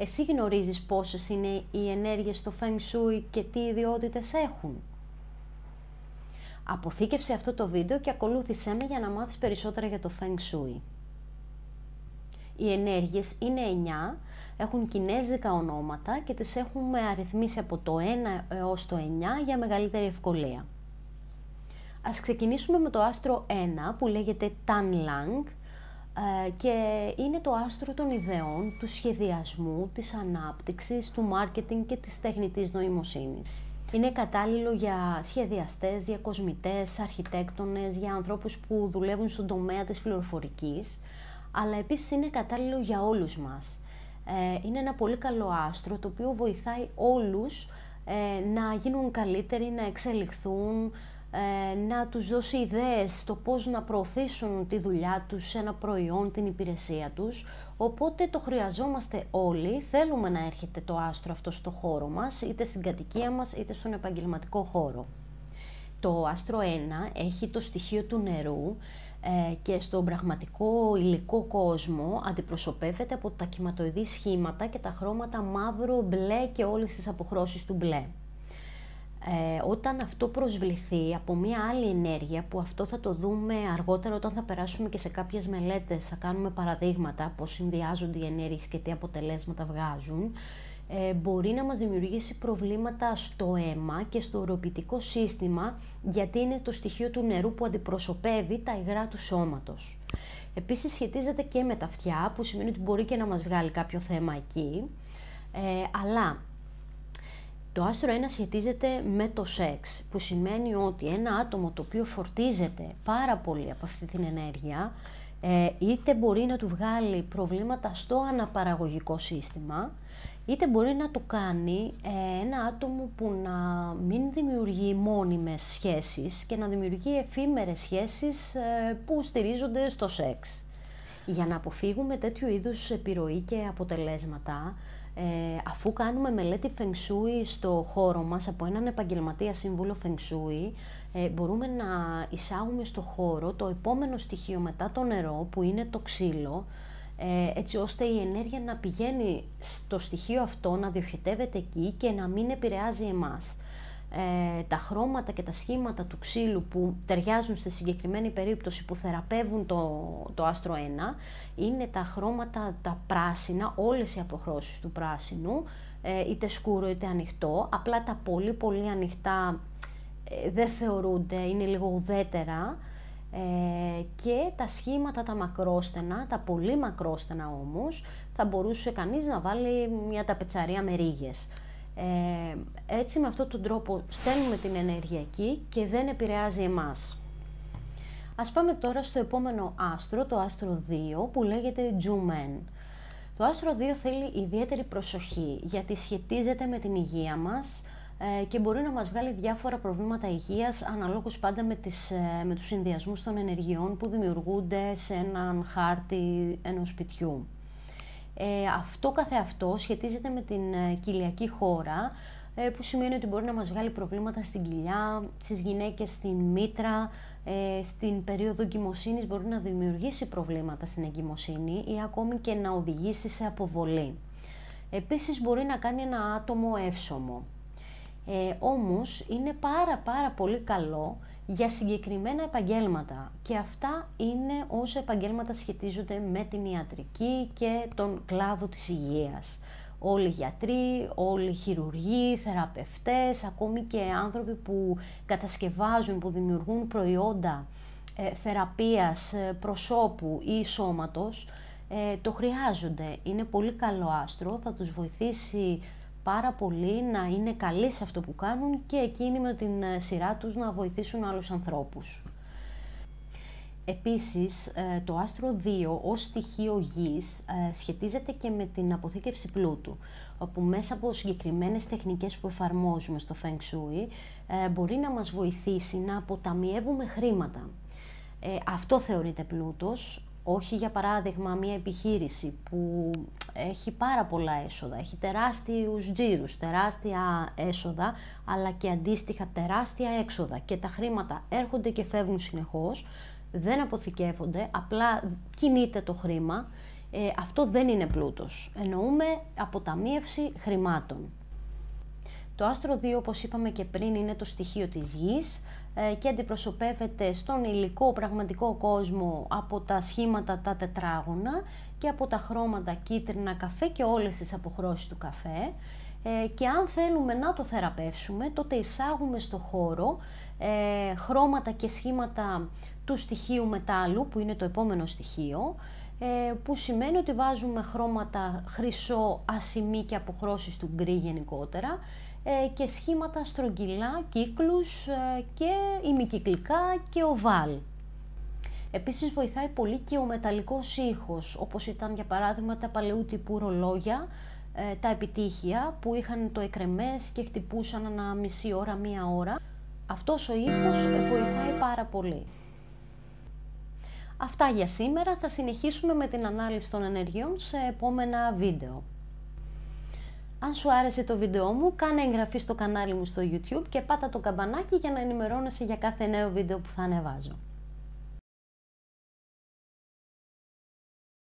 Εσύ γνωρίζεις πόσες είναι οι ενέργειες στο Feng Shui και τι ιδιότητες έχουν? Αποθήκευσε αυτό το βίντεο και ακολούθησέ με για να μάθεις περισσότερα για το Feng Shui. Οι ενέργειες είναι 9, έχουν κινέζικα ονόματα και τις έχουμε αριθμίσει από το 1 έως το 9 για μεγαλύτερη ευκολία. Ας ξεκινήσουμε με το άστρο 1 που λέγεται Tan Lang και είναι το άστρο των ιδεών, του σχεδιασμού, της ανάπτυξης, του μάρκετινγκ και της τεχνητής νοημοσύνης. Είναι κατάλληλο για σχεδιαστές, διακοσμητές, αρχιτέκτονες, για ανθρώπους που δουλεύουν στον τομέα της πληροφορικής, αλλά επίσης είναι κατάλληλο για όλους μας. Είναι ένα πολύ καλό άστρο το οποίο βοηθάει όλους να γίνουν καλύτεροι, να εξελιχθούν, να τους δώσει ιδέες στο πώς να προωθήσουν τη δουλειά τους, ένα προϊόν, την υπηρεσία τους. Οπότε το χρειαζόμαστε όλοι, θέλουμε να έρχεται το άστρο αυτό στο χώρο μας, είτε στην κατοικία μας, είτε στον επαγγελματικό χώρο. Το άστρο 1 έχει το στοιχείο του νερού και στον πραγματικό υλικό κόσμο αντιπροσωπεύεται από τα κυματοειδή σχήματα και τα χρώματα μαύρο, μπλε και όλες τις αποχρώσεις του μπλε. Όταν αυτό προσβληθεί από μία άλλη ενέργεια, που αυτό θα το δούμε αργότερα όταν θα περάσουμε και σε κάποιες μελέτες, θα κάνουμε παραδείγματα πώς συνδυάζονται οι ενέργειες και τι αποτελέσματα βγάζουν, μπορεί να μας δημιουργήσει προβλήματα στο αίμα και στο οροπητικό σύστημα, γιατί είναι το στοιχείο του νερού που αντιπροσωπεύει τα υγρά του σώματος. Επίσης σχετίζεται και με τα αυτιά, που σημαίνει ότι μπορεί και να μας βγάλει κάποιο θέμα εκεί, αλλά το άστρο 1 σχετίζεται με το σεξ, που σημαίνει ότι ένα άτομο το οποίο φορτίζεται πάρα πολύ από αυτή την ενέργεια, είτε μπορεί να του βγάλει προβλήματα στο αναπαραγωγικό σύστημα, είτε μπορεί να το κάνει ένα άτομο που να μην δημιουργεί μόνιμες σχέσεις και να δημιουργεί εφήμερες σχέσεις που στηρίζονται στο σεξ. Για να αποφύγουμε τέτοιου είδους επιρροή και αποτελέσματα, αφού κάνουμε μελέτη Feng Shui στο χώρο μας από έναν επαγγελματία σύμβουλο Feng Shui, μπορούμε να εισάγουμε στο χώρο το επόμενο στοιχείο μετά το νερό, που είναι το ξύλο, έτσι ώστε η ενέργεια να πηγαίνει στο στοιχείο αυτό, να διοχετεύεται εκεί και να μην επηρεάζει εμάς. Τα χρώματα και τα σχήματα του ξύλου που ταιριάζουν στη συγκεκριμένη περίπτωση που θεραπεύουν το άστρο 1 είναι τα χρώματα τα πράσινα, όλες οι αποχρώσεις του πράσινου, είτε σκούρο είτε ανοιχτό. Απλά τα πολύ πολύ ανοιχτά δεν θεωρούνται, είναι λίγο ουδέτερα, και τα σχήματα τα μακρόστενα, τα πολύ μακρόστενα όμως, θα μπορούσε κανείς να βάλει μια ταπετσαρία με ρίγες. Έτσι με αυτόν τον τρόπο στέλνουμε την ενέργεια εκεί και δεν επηρεάζει εμάς. Ας πάμε τώρα στο επόμενο άστρο, το άστρο 2 που λέγεται Jumen. Το άστρο 2 θέλει ιδιαίτερη προσοχή γιατί σχετίζεται με την υγεία μας και μπορεί να μας βγάλει διάφορα προβλήματα υγείας αναλόγως πάντα με τους συνδυασμούς των ενεργειών που δημιουργούνται σε έναν χάρτη ενός σπιτιού. Αυτό καθεαυτό σχετίζεται με την κοιλιακή χώρα, που σημαίνει ότι μπορεί να μας βγάλει προβλήματα στην κοιλιά, στις γυναίκες στην μήτρα, στην περίοδο εγκυμοσύνης μπορεί να δημιουργήσει προβλήματα στην εγκυμοσύνη ή ακόμη και να οδηγήσει σε αποβολή. Επίσης μπορεί να κάνει ένα άτομο εύσωμο. Όμως είναι πάρα πολύ καλό για συγκεκριμένα επαγγέλματα και αυτά είναι όσα επαγγέλματα σχετίζονται με την ιατρική και τον κλάδο της υγείας. Όλοι οι γιατροί, όλοι οι χειρουργοί, θεραπευτές, ακόμη και άνθρωποι που κατασκευάζουν, που δημιουργούν προϊόντα θεραπείας προσώπου ή σώματος, το χρειάζονται. Είναι πολύ καλό άστρο, θα τους βοηθήσει πάρα πολύ να είναι καλοί σε αυτό που κάνουν και εκείνοι με την σειρά τους να βοηθήσουν άλλους ανθρώπους. Επίσης, το άστρο 2 ως στοιχείο γης σχετίζεται και με την αποθήκευση πλούτου, όπου μέσα από συγκεκριμένες τεχνικές που εφαρμόζουμε στο Feng Shui μπορεί να μας βοηθήσει να αποταμιεύουμε χρήματα. Αυτό θεωρείται πλούτος. Όχι για παράδειγμα μια επιχείρηση που έχει πάρα πολλά έσοδα, έχει τεράστιους τζίρους, τεράστια έσοδα, αλλά και αντίστοιχα τεράστια έξοδα και τα χρήματα έρχονται και φεύγουν συνεχώς, δεν αποθηκεύονται, απλά κινείται το χρήμα. Αυτό δεν είναι πλούτος. Εννοούμε αποταμίευση χρημάτων. Το άστρο 2, όπως είπαμε και πριν, είναι το στοιχείο της γης και αντιπροσωπεύεται στον υλικό πραγματικό κόσμο από τα σχήματα τα τετράγωνα και από τα χρώματα κίτρινα, καφέ και όλες τις αποχρώσεις του καφέ. Και αν θέλουμε να το θεραπεύσουμε, τότε εισάγουμε στο χώρο χρώματα και σχήματα του στοιχείου μετάλλου, που είναι το επόμενο στοιχείο, που σημαίνει ότι βάζουμε χρώματα χρυσό, ασημή και αποχρώσεις του γκρι γενικότερα, και σχήματα στρογγυλά, κύκλους και ημικυκλικά και οβάλ. Επίσης βοηθάει πολύ και ο μεταλλικός ήχος, όπως ήταν για παράδειγμα τα παλαιού τυπού ρολόγια, τα επιτύχια που είχαν το εκρεμές και χτυπούσαν ανά μισή ώρα, μία ώρα. Αυτός ο ήχος βοηθάει πάρα πολύ. Αυτά για σήμερα, θα συνεχίσουμε με την ανάλυση των ενεργειών σε επόμενα βίντεο. Αν σου άρεσε το βίντεό μου, κάνε εγγραφή στο κανάλι μου στο YouTube και πάτα το καμπανάκι για να ενημερώνεσαι για κάθε νέο βίντεο που θα ανεβάζω.